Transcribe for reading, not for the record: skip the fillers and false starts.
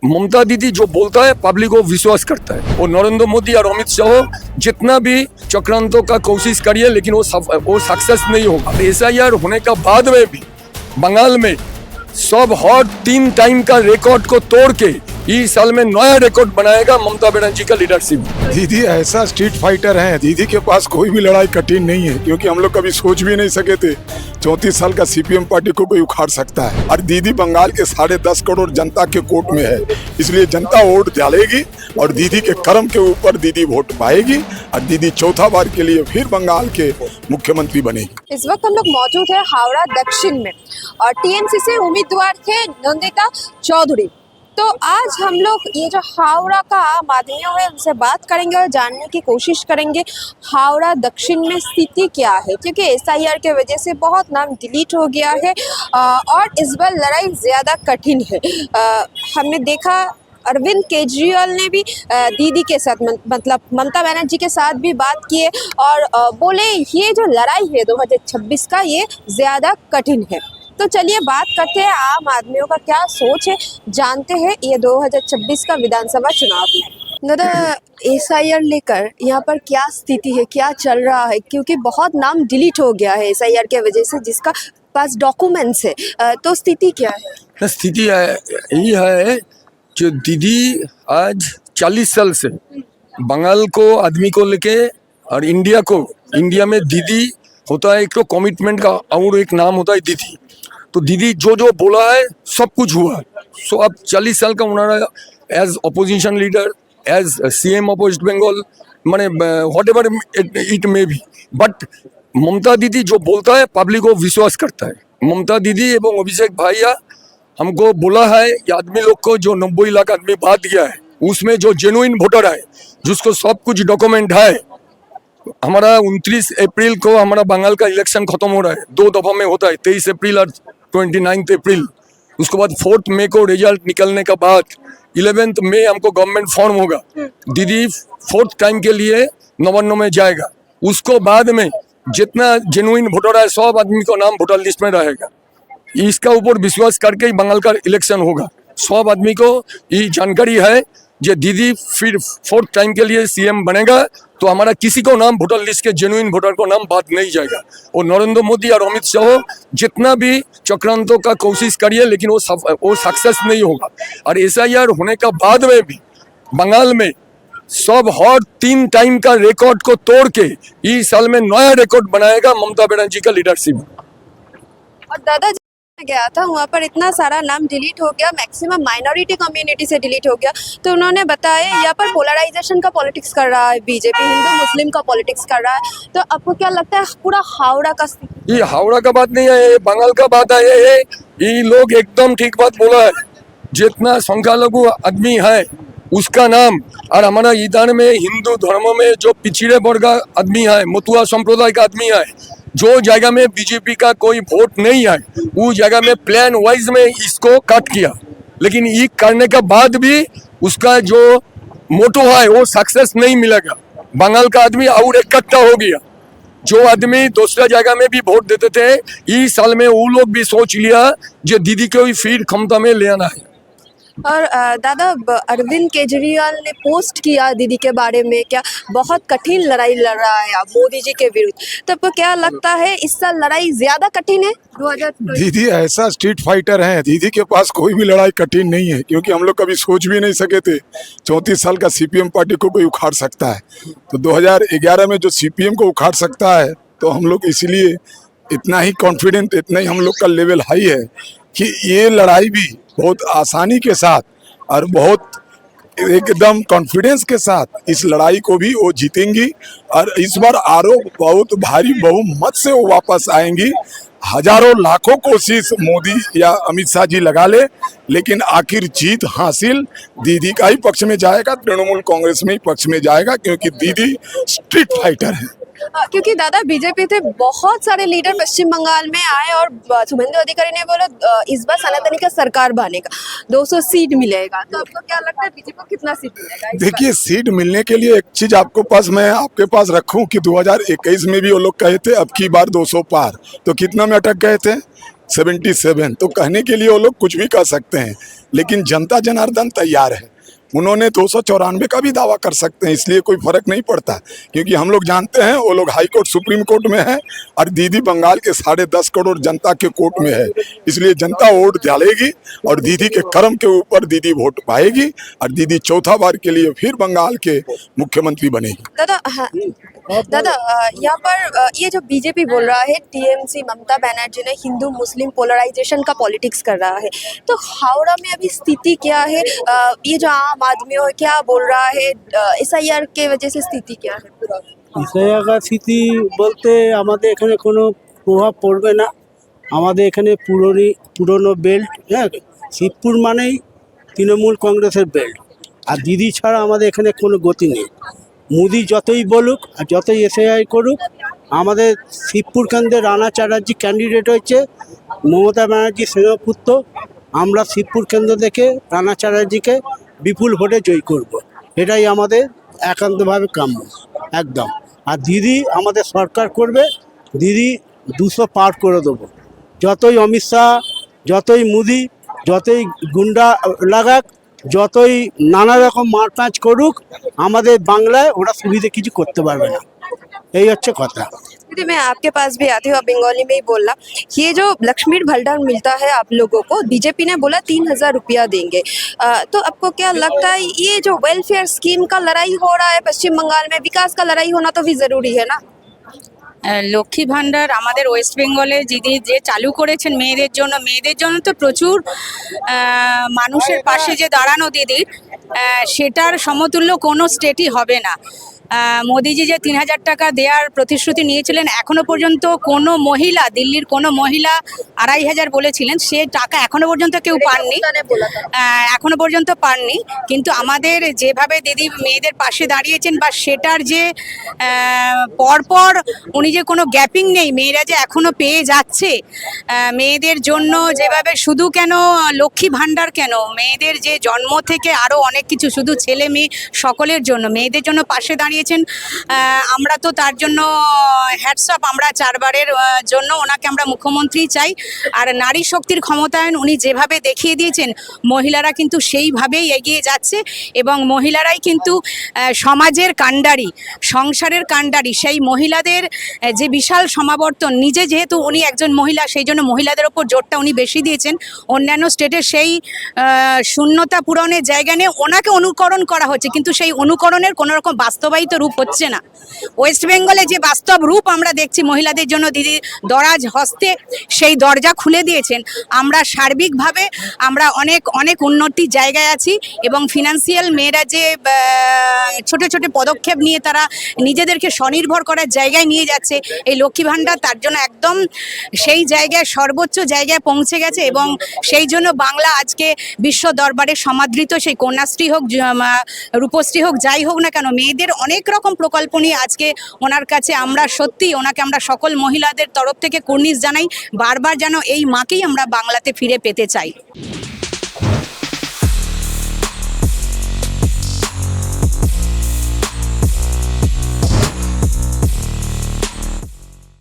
ममता दीदी जो बोलता है पब्लिक को विश्वास करता है। और नरेंद्र मोदी और अमित शाह जितना भी चक्रांतों का कोशिश करिए लेकिन वो सक्सेस नहीं होगा। एसआईआर होने का बाद में भी बंगाल में सब हॉट 3 टाइम का रिकॉर्ड को तोड़ के इस साल में नया रिकॉर्ड बनाएगा ममता बनर्जी का लीडरशिप। दीदी ऐसा स्ट्रीट फाइटर है, दीदी के पास कोई भी लड़ाई कठिन नहीं है, क्योंकि हम लोग कभी सोच भी नहीं सके थे 34 साल का सीपीएम पार्टी को कोई उखाड़ सकता है। और दीदी बंगाल के 10.5 करोड़ जनता के कोर्ट में है, इसलिए जनता वोट डालेगी और दीदी के कर्म के ऊपर दीदी वोट पाएगी और दीदी चौथा बार के लिए फिर बंगाल के मुख्यमंत्री बनेगी। इस वक्त हम लोग मौजूद है हावड़ा दक्षिण में और टीएमसी से उम्मीदवार थे नंदिता चौधरी। तो आज हम लोग ये जो हावड़ा का आम आदमियों है उनसे बात करेंगे और जानने की कोशिश करेंगे हावड़ा दक्षिण में स्थिति क्या है, क्योंकि एसआईआर के वजह से बहुत नाम डिलीट हो गया है और इस बार लड़ाई ज़्यादा कठिन है। हमने देखा अरविंद केजरीवाल ने भी दीदी के साथ मतलब ममता बनर्जी के साथ भी बात की है और बोले ये जो लड़ाई है 2026 का ये ज़्यादा कठिन है। तो चलिए बात करते हैं आम आदमियों का क्या सोच है, जानते हैं ये 2026 का विधानसभा चुनाव में। दादा एसआईआर लेकर यहाँ पर क्या स्थिति है, क्या चल रहा है, क्योंकि बहुत नाम डिलीट हो गया है एसआईआर के वजह से जिसका पास डॉक्यूमेंट्स है, तो स्थिति क्या है? स्थिति यही है जो दीदी आज 40 साल से बंगाल को आदमी को लेके और इंडिया में दीदी होता है एक तो कमिटमेंट का और एक नाम होता है दीदी। तो दीदी जो जो बोला है सब कुछ हुआ। सो अब 40 साल का उन्होंने as opposition leader, as CM of West Bengal, माने whatever it may be, but Mamata Didi जो बोलता है पब्लिक को विश्वास करता है। ममता दीदी एवं अभिषेक भैया हमको बोला है ये आदमी लोग को जो 90 लाख आदमी बात किया है उसमें जो जेन्युइन वोटर है जिसको सब कुछ डॉक्यूमेंट है। हमारा 29 अप्रैल को हमारा बंगाल का इलेक्शन खत्म हो रहा है, 2 दफा में होता है, 23 अप्रैल और 29 अप्रैल। उसके बाद 4 मई को रिजल्ट निकलने के बाद 11 मई हमको गवर्नमेंट फॉर्म होगा। दीदी 4th टाइम के लिए नवान्न में जाएगा। उसको बाद में जितना जेन्युइन वोटर है सब आदमी का नाम वोटर लिस्ट में रहेगा। इसका ऊपर विश्वास करके ही बंगाल का इलेक्शन होगा। सब आदमी को ये जानकारी है जो दीदी फिर 4th टाइम के लिए सीएम बनेगा तो हमारा किसी को नाम वोटर लिस्ट के जेन्युइन वोटर को नाम बात नहीं जाएगा। और नरेंद्र मोदी और अमित शाह जितना भी चक्रांतों का कोशिश करिए लेकिन वो सक्सेस नहीं होगा। और एसआईआर होने का बाद में भी बंगाल में सब हॉट 3 टाइम का रिकॉर्ड को तोड़ के इस साल में नया रिकॉर्ड बनाएगा ममता बनर्जी का लीडरशिप। और दादा गया था वहाँ पर इतना सारा नाम डिलीट हो गया, मैक्सिमम माइनॉरिटी कम्युनिटी से डिलीट हो गया। तो उन्होंने बताया यहाँ पर पोलराइजेशन का पॉलिटिक्स कर रहा है बीजेपी, हिंदू मुस्लिम का पॉलिटिक्स कर रहा है। तो आपको क्या लगता है पूरा हावड़ा का? ये हावड़ा का बात नहीं है, ये बंगाल का बात है। ये लोग एकदम ठीक बात बोला है। जितना संख्यालघु आदमी है उसका नाम और हमारा इधर में हिंदू धर्म में जो पिछड़े वर्ग आदमी है, मतुआ संप्रदाय का आदमी है, जो जगह में बीजेपी का कोई वोट नहीं है उस जगह में प्लान वाइज में इसको कट किया। लेकिन ये करने के बाद भी उसका जो मोटो है वो सक्सेस नहीं मिलेगा। बंगाल का आदमी और इकट्ठा हो गया। जो आदमी दूसरा जगह में भी वोट देते थे इस साल में वो लोग भी सोच लिया जो दीदी को ही फिर क्षमता में ले आना है। और दादा अरविंद केजरीवाल ने पोस्ट किया दीदी के बारे में, क्या बहुत कठिन लड़ाई लड़ रहा है आप मोदी जी के विरुद्ध। तो आपको क्या लगता है इस साल लड़ाई ज्यादा कठिन है 2020? दीदी ऐसा स्ट्रीट फाइटर है, दीदी के पास कोई भी लड़ाई कठिन नहीं है, क्योंकि हम लोग कभी सोच भी नहीं सके थे 34 साल का सीपीएम पार्टी को कोई उखाड़ सकता है। तो 2011 में जो सीपीएम को उखाड़ सकता है तो हम लोग इसीलिए इतना ही कॉन्फिडेंट, इतना ही हम लोग का लेवल हाई है कि ये लड़ाई भी बहुत आसानी के साथ और बहुत एकदम कॉन्फिडेंस के साथ इस लड़ाई को भी वो जीतेंगी। और इस बार आरोप बहुत भारी बहुमत से वो वापस आएंगी। हजारों लाखों कोशिश मोदी या अमित शाह जी लगा ले, लेकिन आखिर जीत हासिल दीदी का ही पक्ष में जाएगा, तृणमूल कांग्रेस में ही पक्ष में जाएगा, क्योंकि दीदी स्ट्रीट फाइटर है। क्योंकि दादा बीजेपी थे बहुत सारे लीडर पश्चिम बंगाल में आए और शुभेंदु अधिकारी ने बोला इस बार सनातनी का सरकार बनेगा, 200 सीट मिलेगा। तो आपको क्या लगता है बीजेपी को कितना सीट मिलेगा? देखिए, सीट मिलने के लिए एक चीज मैं आपके पास रखूं कि 2021 में भी वो लोग कहे थे अब की बार 200 पार, तो कितना में अटक गए थे? 77। तो कहने के लिए वो लोग कुछ भी कह सकते हैं, लेकिन जनता जनार्दन तैयार है। उन्होंने 294 का भी दावा कर सकते हैं, इसलिए कोई फर्क नहीं पड़ता, क्योंकि हम लोग जानते हैं वो लोग हाई कोर्ट सुप्रीम कोर्ट में है और दीदी बंगाल के 10.5 करोड़ जनता के कोर्ट में है। इसलिए जनता वोट डालेगी और दीदी के कर्म के ऊपर दीदी वोट पाएगी और दीदी चौथा बार के लिए फिर बंगाल के मुख्यमंत्री बनेगी। दादा हाँ दादा यहाँ पर ये जो बीजेपी बोल रहा है टीएमसी ममता बनर्जी ने हिंदू मुस्लिम पोलराइजेशन का पॉलिटिक्स कर रहा है, तो हावड़ा में अभी स्थिति क्या है? ये जो आम आदमी है क्या बोल रहा है, एसआईआर के वजह से स्थिति क्या है पूरा? এসআইআর স্থিতি বলতে আমাদের এখানে কোনো প্রভাব পড়বে না। আমাদের এখানে পুরনো বেল্ট, হ্যাঁ, শিবপুর মানেই তৃণমূল কংগ্রেসের বেল্ট, আর দিদি ছাড়া আমাদের এখানে কোনো গতি নেই। মোদি যতই বলুক আর যতই এসআইআর করুক, আমাদের শিবপুর কেন্দ্রে রানা চ্যাটার্জি ক্যান্ডিডেট হয়েছে, মমতা ব্যানার্জি সেনাপুত্র। আমরা শিবপুর কেন্দ্র থেকে রানা চ্যাটার্জিকে বিপুল ভোটে জয়ী করব, এটাই আমাদের একান্তভাবে কাম্য একদম। আর দিদি আমাদের সরকার করবে, দিদি 200 পার করে দেবো। যতই অমিত শাহ, যতই মোদি, যতই গুন্ডা লাগাক, যতই নানা রকম মারপ্যাঁচ করুক, আমাদের বাংলায় ওরা সুবিধে কিছু করতে পারবে না, এই হচ্ছে কথা। दीदी मैं आपके पास भी आती हूँ, आप बंगाली में ही बोलना। ये जो लक्ष्मी भंडार मिलता है आप लोगों को, बीजेपी ने बोला 3000 रुपया देंगे, तो आपको क्या लगता है ये जो वेलफेयर स्कीम का लड़ाई हो रहा है पश्चिम बंगाल में, विकास का लड़ाई होना तो भी जरूरी है ना? লক্ষ্মী ভাণ্ডার আমাদের ওয়েস্ট বেঙ্গলে দিদি যে চালু করেছেন মেয়েদের জন্য তো প্রচুর মানুষের পাশে যে দাঁড়ানো দিদির, সেটার সমতুল্য কোনো স্টেটই হবে না। মোদিজি যে 3000 টাকা দেওয়ার প্রতিশ্রুতি নিয়েছিলেন, এখনো পর্যন্ত কোনো মহিলা, দিল্লির কোনো মহিলা 2500 বলেছিলেন, সে টাকা এখনো পর্যন্ত কেউ পাননি, এখনো পর্যন্ত পাননি। কিন্তু আমাদের যেভাবে দিদি মেয়েদের পাশে দাঁড়িয়েছেন, বা সেটার যে পরপর উনি যে কোনো গ্যাপিং নেই, মেয়েরা যে এখনো পেয়ে যাচ্ছে মেয়েদের জন্য, যেভাবে শুধু কেন লক্ষ্মী ভাণ্ডার, কেন মেয়েদের যে জন্ম থেকে আরও অনেক কিছু, শুধু ছেলে মেয়ে সকলের জন্য মেয়েদের জন্য পাশে দাঁড়িয়েছেন। আমরা তো তার জন্য হ্যাটসঅপ, আমরা 4 বারের জন্য ওনাকে আমরা মুখ্যমন্ত্রী চাই। আর নারী শক্তির ক্ষমতায়ন উনি যেভাবে দেখিয়ে দিয়েছেন, মহিলারা কিন্তু সেইভাবেই এগিয়ে যাচ্ছে, এবং মহিলারাই কিন্তু সমাজের কাণ্ডারি, সংসারের কাণ্ডারি। সেই মহিলাদের যে বিশাল সমাবর্তন, নিজে যেহেতু উনি একজন মহিলা, সেই জন্য মহিলাদের ওপর জোরটা উনি বেশি দিয়েছেন। অন্যান্য স্টেটের সেই শূন্যতা পূরণের জায়গা নিয়ে ওনাকে অনুকরণ করা হচ্ছে, কিন্তু সেই অনুকরণের কোনো রকম বাস্তবায়িত রূপ হচ্ছে না। ওয়েস্ট বেঙ্গলে যে বাস্তব রূপ আমরা দেখছি মহিলাদের জন্য, দিদি দরাজ হস্তে সেই দরজা খুলে দিয়েছেন। আমরা সার্বিকভাবে আমরা অনেক অনেক উন্নতির জায়গায় আছি, এবং ফিনান্সিয়াল মেয়েরা যে ছোট ছোট পদক্ষেপ নিয়ে তারা নিজেদেরকে স্বনির্ভর করার জায়গায় নিয়ে যাচ্ছে, এই লক্ষ্মী ভাণ্ডার তার জন্য একদম সেই জায়গায় সর্বোচ্চ জায়গায় পৌঁছে গেছে। এবং সেই জন্য বাংলা আজকে বিশ্ব দরবারে সমাদৃত। সেই কন্যাশ্রী হোক, রূপশ্রী হোক, যাই হোক না কেন, মেয়েদের অনেক রকম প্রকল্প নিয়ে আজকে ওনার কাছে আমরা সত্যি ওনাকে আমরা সকল মহিলাদের তরফ থেকে কুর্নিশ জানাই। বারবার যেন এই মাকেই আমরা বাংলাতে ফিরে পেতে চাই।